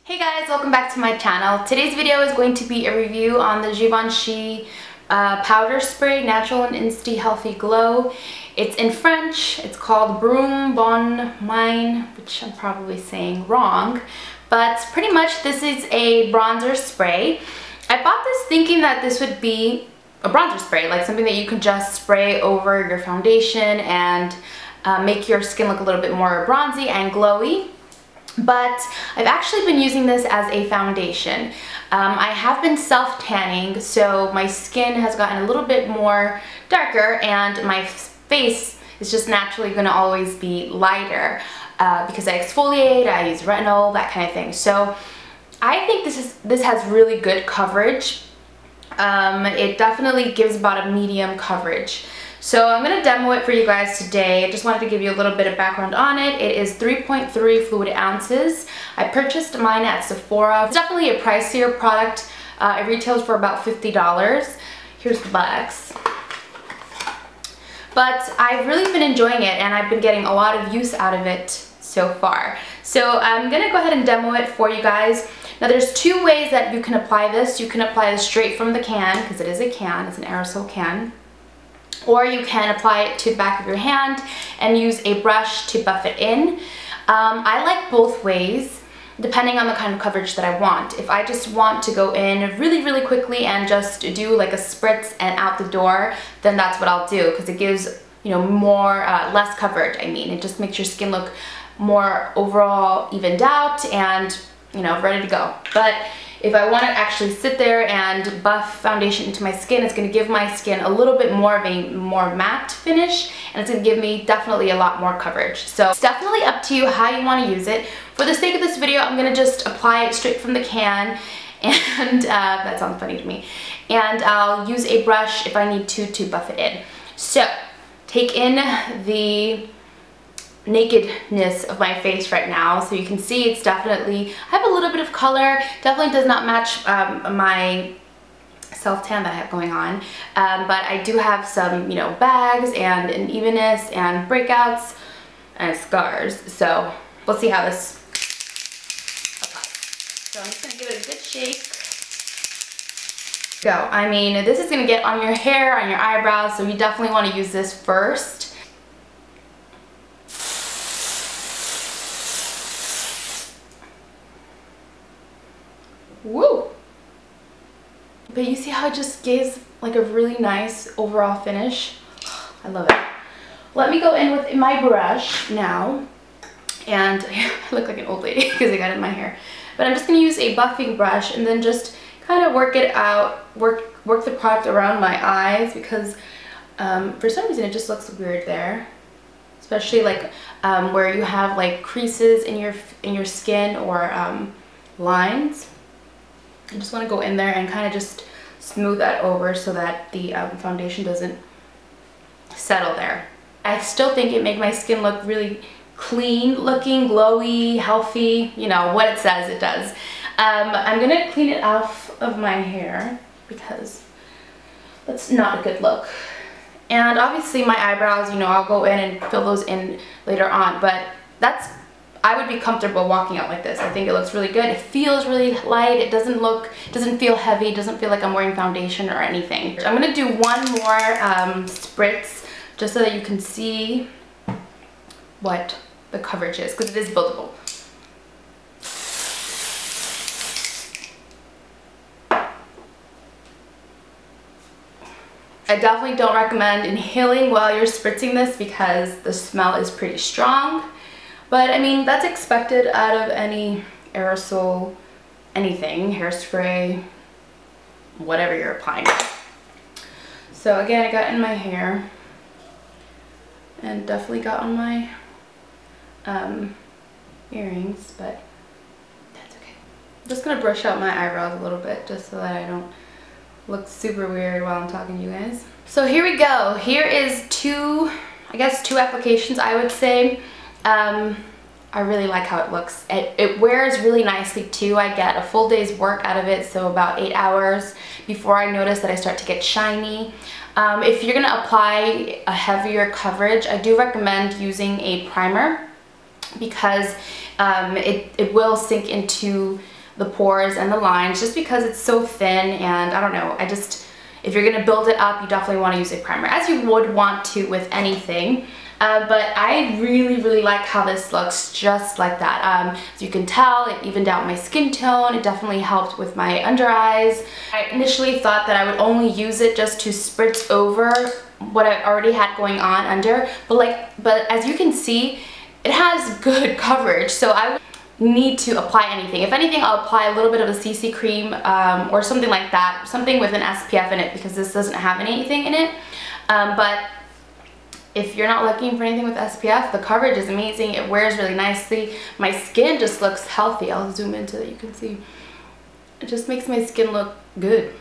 Hey guys, welcome back to my channel. Today's video is going to be a review on the Givenchy powder spray Natural and Insty Healthy Glow. It's in French. It's called Brume, Bonne, Mine, which I'm probably saying wrong, but pretty much this is a bronzer spray. I bought this thinking that this would be a bronzer spray, like something that you can just spray over your foundation and make your skin look a little bit more bronzy and glowy. But I've actually been using this as a foundation. I have been self-tanning, so my skin has gotten a little bit more darker and my face is just naturally going to always be lighter because I exfoliate, I use retinol, that kind of thing. So I think this has really good coverage. It definitely gives about a medium coverage. So I'm going to demo it for you guys today. I just wanted to give you a little bit of background on it. It is 3.3 fluid ounces. I purchased mine at Sephora. It's definitely a pricier product. It retails for about $50. Here's the box. But I've really been enjoying it and I've been getting a lot of use out of it so far. So I'm going to go ahead and demo it for you guys. Now there's two ways that you can apply this. You can apply this straight from the can, because it is a can, it's an aerosol can. Or you can apply it to the back of your hand and use a brush to buff it in. I like both ways, depending on the kind of coverage that I want. If I just want to go in really quickly and just do like a spritz and out the door, then that's what I'll do, because it gives, you know, more, less coverage. I mean, it just makes your skin look more overall evened out and, you know, ready to go. But if I want to actually sit there and buff foundation into my skin, it's going to give my skin a little bit more of a more matte finish, and it's going to give me definitely a lot more coverage. So it's definitely up to you how you want to use it. For the sake of this video, I'm going to just apply it straight from the can, and that sounds funny to me. And I'll use a brush if I need to buff it in. So take in the nakedness of my face right now, so you can see it's definitely, I have a little bit of color, definitely does not match my self-tan that I have going on, but I do have some, you know, bags and an evenness and breakouts and scars, so we'll see how this applies. So I'm just going to give it a good shake. Go. I mean, this is going to get on your hair, on your eyebrows, so you definitely want to use this first. Woo! But you see how it just gives like a really nice overall finish? I love it. Let me go in with my brush now, and I look like an old lady because I got it in my hair. But I'm just going to use a buffing brush and then just kind of work it out, work the product around my eyes, because for some reason it just looks weird there, especially like where you have like creases in your skin or lines. I just want to go in there and kind of just smooth that over so that the foundation doesn't settle there. I still think it made my skin look really clean looking, glowy, healthy, you know, what it says it does. I'm going to clean it off of my hair because that's not a good look. And obviously my eyebrows, you know, I'll go in and fill those in later on, but I would be comfortable walking out like this. I think it looks really good. It feels really light. It doesn't feel heavy. It doesn't feel like I'm wearing foundation or anything. I'm gonna do one more spritz just so that you can see what the coverage is, because it is buildable. I definitely don't recommend inhaling while you're spritzing this because the smell is pretty strong. But I mean, that's expected out of any aerosol, anything, hairspray, whatever you're applying. So again, I got in my hair and definitely got on my earrings, but that's okay. I'm just gonna brush out my eyebrows a little bit just so that I don't look super weird while I'm talking to you guys. So here we go. Here is two applications, I would say. I really like how it looks. It wears really nicely too. I get a full day's work out of it, so about 8 hours before I notice that I start to get shiny. If you're gonna apply a heavier coverage, I do recommend using a primer, because it will sink into the pores and the lines, just because it's so thin, and I don't know, if you're gonna build it up, you definitely want to use a primer, as you would want to with anything. But I really like how this looks just like that. As you can tell, it evened out my skin tone. It definitely helped with my under eyes. I initially thought that I would only use it just to spritz over what I already had going on under, but as you can see, it has good coverage, so I would need to apply anything. If anything, I'll apply a little bit of a CC cream or something like that, something with an SPF in it, because this doesn't have anything in it. But if you're not looking for anything with SPF, the coverage is amazing. It wears really nicely. My skin just looks healthy. I'll zoom in so that you can see. It just makes my skin look good.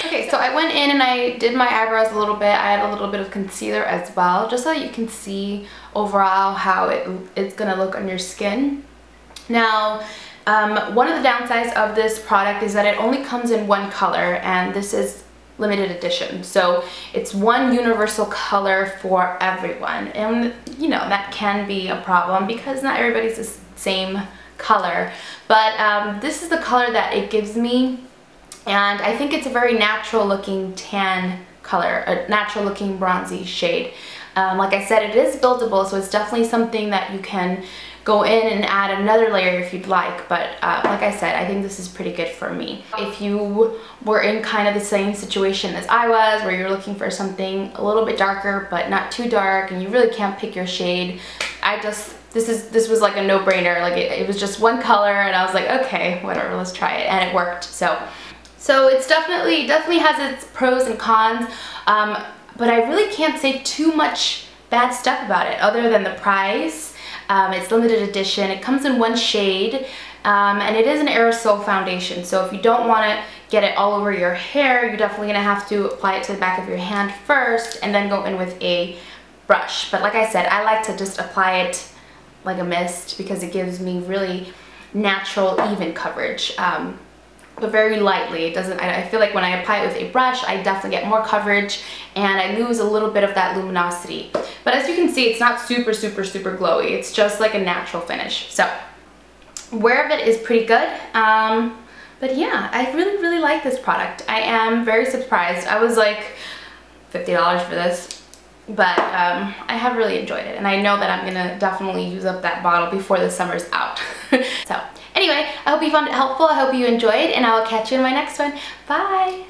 Okay, so I went in and I did my eyebrows a little bit. I had a little bit of concealer as well, just so that you can see overall how it's gonna look on your skin. Now, one of the downsides of this product is that it only comes in one color, and this is limited edition. So it's one universal color for everyone. And you know, that can be a problem because not everybody's the same color. But this is the color that it gives me. And I think it's a very natural looking tan color, a natural looking bronzy shade. Like I said, it is buildable, so it's definitely something that you can go in and add another layer if you'd like, but like I said, I think this is pretty good for me. If you were in kind of the same situation as I was, where you're looking for something a little bit darker but not too dark, and you really can't pick your shade, this was like a no-brainer. Like it was just one color, and I was like, okay, whatever, let's try it, and it worked. So it's definitely has its pros and cons, but I really can't say too much bad stuff about it other than the price. It's limited edition, it comes in one shade, and it is an aerosol foundation, so if you don't want to get it all over your hair, you're definitely going to have to apply it to the back of your hand first and then go in with a brush. But like I said, I like to just apply it like a mist because it gives me really natural, even coverage. But very lightly. It doesn't, I feel like when I apply it with a brush, I definitely get more coverage and I lose a little bit of that luminosity. But as you can see, it's not super glowy. It's just like a natural finish. So wear of it is pretty good. But yeah, I really like this product. I am very surprised. I was like $50 for this, but I have really enjoyed it, and I know that I'm gonna definitely use up that bottle before the summer's out. So anyway, I hope you found it helpful. I hope you enjoyed, and I will catch you in my next one. Bye!